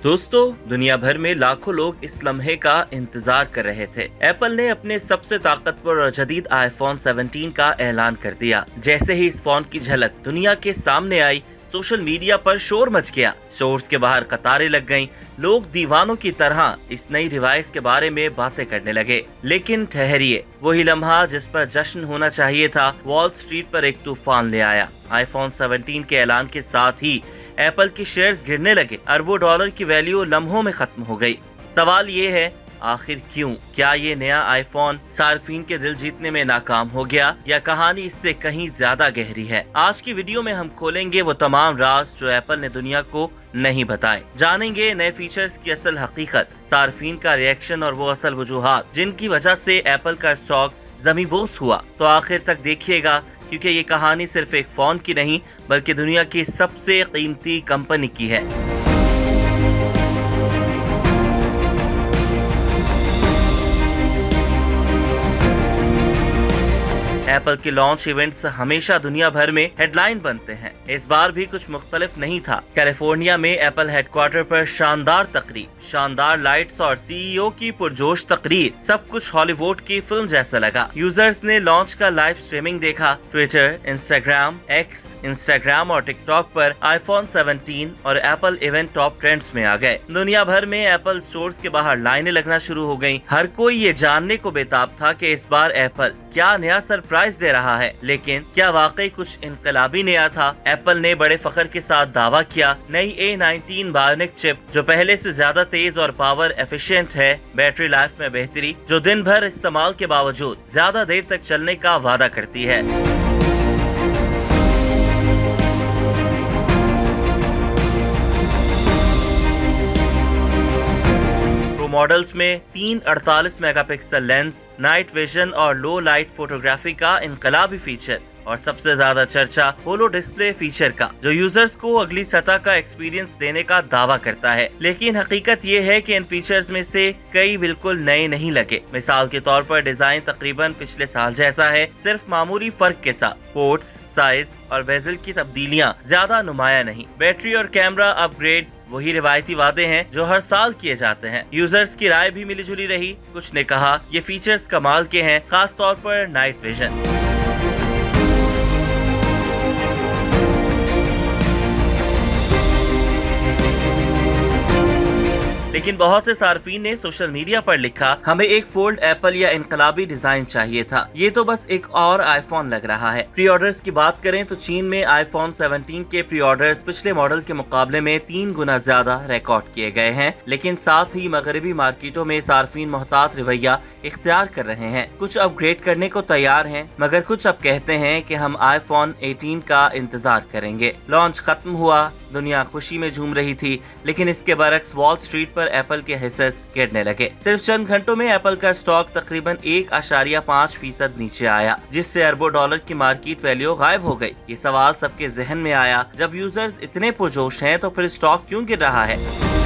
दोस्तों, दुनिया भर में लाखों लोग इस लम्हे का इंतजार कर रहे थे। एप्पल ने अपने सबसे ताकतवर और जदीद आईफोन 17 का ऐलान कर दिया। जैसे ही इस फोन की झलक दुनिया के सामने आई, सोशल मीडिया पर शोर मच गया। स्टोर्स के बाहर कतारें लग गईं। लोग दीवानों की तरह इस नई डिवाइस के बारे में बातें करने लगे। लेकिन ठहरिए, वही लम्हा जिस पर जश्न होना चाहिए था, वॉल स्ट्रीट पर एक तूफान ले आया। आईफोन 17 के ऐलान के साथ ही एप्पल के शेयर्स गिरने लगे। अरबों डॉलर की वैल्यू लम्हों में खत्म हो गई। सवाल ये है, आखिर क्यों? क्या ये नया आईफोन सार्फिन के दिल जीतने में नाकाम हो गया, या कहानी इससे कहीं ज्यादा गहरी है? आज की वीडियो में हम खोलेंगे वो तमाम राज जो एप्पल ने दुनिया को नहीं बताए। जानेंगे नए फीचर्स की असल हकीकत, सार्फिन का रिएक्शन और वो असल वजूहात जिनकी वजह से एप्पल का स्टॉक जमीबोस हुआ। तो आखिर तक देखिएगा, क्योंकि ये कहानी सिर्फ एक फोन की नहीं बल्कि दुनिया की सबसे कीमती कंपनी की है। एप्पल के लॉन्च इवेंट्स हमेशा दुनिया भर में हेडलाइन बनते हैं। इस बार भी कुछ मुख्तलिफ नहीं था। कैलिफोर्निया में एप्पल हेडक्वार्टर पर शानदार तकरीब, शानदार लाइट्स और सीईओ की पुरजोश तकरीर, सब कुछ हॉलीवुड की फिल्म जैसा लगा। यूजर्स ने लॉन्च का लाइव स्ट्रीमिंग देखा। ट्विटर, इंस्टाग्राम और टिकटॉक पर आईफोन 17 और एप्पल इवेंट टॉप ट्रेंड्स में आ गए। दुनिया भर में एप्पल स्टोर्स के बाहर लाइनें लगना शुरू हो गयी। हर कोई ये जानने को बेताब था कि इस बार एप्पल क्या नया सरप्राइज दे रहा है। लेकिन क्या वाकई कुछ इनकलाबी नया था? एप्पल ने बड़े फख्र के साथ दावा किया, नई A19 बायोनिक चिप जो पहले से ज्यादा तेज और पावर एफिशिएंट है, बैटरी लाइफ में बेहतरी, जो दिन भर इस्तेमाल के बावजूद ज्यादा देर तक चलने का वादा करती है। मॉडल्स में 348 मेगापिक्सल लेंस, नाइट विजन और लो लाइट फोटोग्राफी का इनकलाबी फीचर, और सबसे ज्यादा चर्चा होलो डिस्प्ले फीचर का, जो यूजर्स को अगली सतह का एक्सपीरियंस देने का दावा करता है। लेकिन हकीकत ये है कि इन फीचर्स में से कई बिल्कुल नए नहीं लगे। मिसाल के तौर पर डिजाइन तकरीबन पिछले साल जैसा है, सिर्फ मामूली फर्क के साथ। पोर्ट्स, साइज और बेजल की तब्दीलियां ज्यादा नुमाया नहीं। बैटरी और कैमरा अपग्रेड्स वही रिवायती वादे हैं जो हर साल किए जाते हैं। यूजर्स की राय भी मिली जुली रही। कुछ ने कहा ये फीचर्स कमाल के हैं, खास तौर पर नाइट विजन। लेकिन बहुत से सार्फिन ने सोशल मीडिया पर लिखा, हमें एक फोल्ड एप्पल या इनकलाबी डिजाइन चाहिए था, ये तो बस एक और आईफोन लग रहा है। प्री ऑर्डर्स की बात करें तो चीन में आईफोन 17 के प्री ऑर्डर्स पिछले मॉडल के मुकाबले में 3 गुना ज्यादा रिकॉर्ड किए गए हैं। लेकिन साथ ही मगरबी मार्केटों में सार्फिन मोहतात रवैया इख्तियार कर रहे हैं। कुछ अपग्रेड करने को तैयार हैं, मगर कुछ अब कहते हैं कि हम आईफोन 18 का इंतजार करेंगे। लॉन्च खत्म हुआ, दुनिया खुशी में झूम रही थी, लेकिन इसके बरक्स वॉल स्ट्रीट पर एप्पल के हिस्से गिरने लगे। सिर्फ चंद घंटों में एप्पल का स्टॉक तकरीबन 1.5% नीचे आया, जिससे अरबों डॉलर की मार्केट वैल्यू गायब हो गई। ये सवाल सबके जहन में आया, जब यूजर्स इतने पुरजोश हैं तो फिर स्टॉक क्यों गिर रहा है?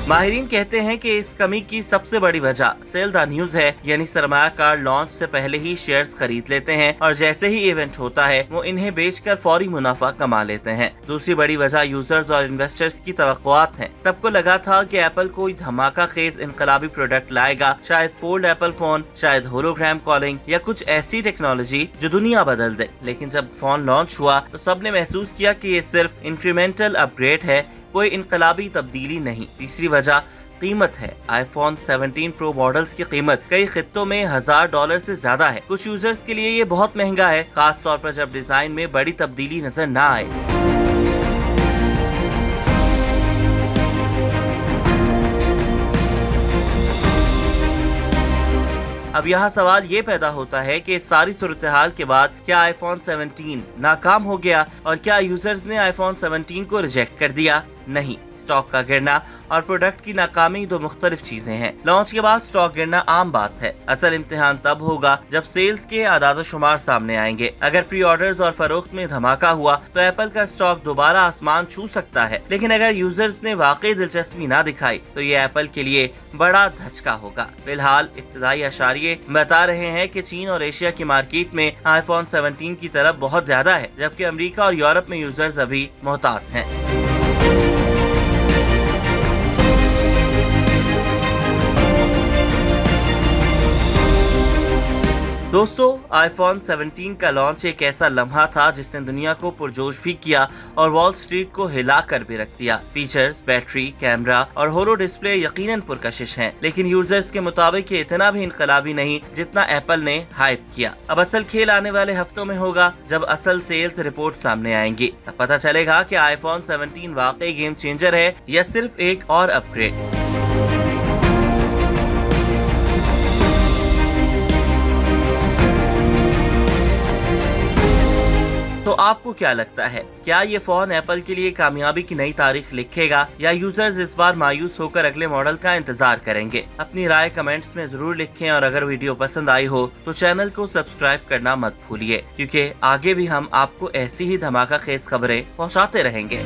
माहिरीन कहते हैं कि इस कमी की सबसे बड़ी वजह सेल द न्यूज है, यानी सरमायाकार लॉन्च से पहले ही शेयर्स खरीद लेते हैं और जैसे ही इवेंट होता है वो इन्हें बेचकर फौरी मुनाफा कमा लेते हैं। दूसरी बड़ी वजह यूजर्स और इन्वेस्टर्स की तवक्कुआत हैं। सबको लगा था कि एप्पल कोई धमाका खेज इनकलाबी प्रोडक्ट लाएगा, शायद फोल्ड एप्पल फोन, शायद होलोग्राम कॉलिंग या कुछ ऐसी टेक्नोलॉजी जो दुनिया बदल दे। लेकिन जब फोन लॉन्च हुआ तो सबने महसूस किया कि ये सिर्फ इंक्रीमेंटल अपग्रेड है, कोई इनकलाबी तब्दीली नहीं। तीसरी वजह कीमत है। आईफोन 17 प्रो मॉडल्स की कीमत कई खित्तों में $1000 से ज्यादा है। कुछ यूजर्स के लिए ये बहुत महंगा है, खास तौर पर जब डिजाइन में बड़ी तब्दीली नजर न आए। अब यहाँ सवाल ये पैदा होता है कि इस सारी सूरत हाल के बाद क्या आईफोन 17 नाकाम हो गया और क्या यूजर्स ने आईफोन 17 को रिजेक्ट कर दिया? नहीं, स्टॉक का गिरना और प्रोडक्ट की नाकामी दो मुख्तलिफ चीजें हैं। लॉन्च के बाद स्टॉक गिरना आम बात है। असल इम्तिहान तब होगा जब सेल्स के आदाद शुमार सामने आएंगे। अगर प्री ऑर्डर्स और फरोख्त में धमाका हुआ तो एप्पल का स्टॉक दोबारा आसमान छू सकता है, लेकिन अगर यूजर्स ने वाकई दिलचस्पी ना दिखाई तो ये एप्पल के लिए बड़ा धचका होगा। फिलहाल इब्तिदाई अशारिये बता रहे हैं कि चीन और एशिया की मार्केट में आईफोन 17 की तलब बहुत ज्यादा है, जबकि अमेरिका और यूरोप में यूजर्स अभी मोहतात हैं। दोस्तों, आईफोन 17 का लॉन्च एक ऐसा लम्हा था जिसने दुनिया को पुरजोश भी किया और वॉल स्ट्रीट को हिला कर भी रख दिया। फीचर्स, बैटरी, कैमरा और होलो डिस्प्ले यकीनन पुरकशिश हैं, लेकिन यूजर्स के मुताबिक ये इतना भी इनकलाबी नहीं जितना एप्पल ने हाइप किया। अब असल खेल आने वाले हफ्तों में होगा, जब असल सेल्स रिपोर्ट सामने आएंगी। तब पता चलेगा कि आईफोन 17 वाकई गेम चेंजर है या सिर्फ एक और अपग्रेड। तो आपको क्या लगता है, क्या ये फोन एप्पल के लिए कामयाबी की नई तारीख लिखेगा या यूजर्स इस बार मायूस होकर अगले मॉडल का इंतजार करेंगे? अपनी राय कमेंट्स में जरूर लिखें और अगर वीडियो पसंद आई हो तो चैनल को सब्सक्राइब करना मत भूलिए, क्योंकि आगे भी हम आपको ऐसी ही धमाका खेज खबरें पहुंचाते रहेंगे।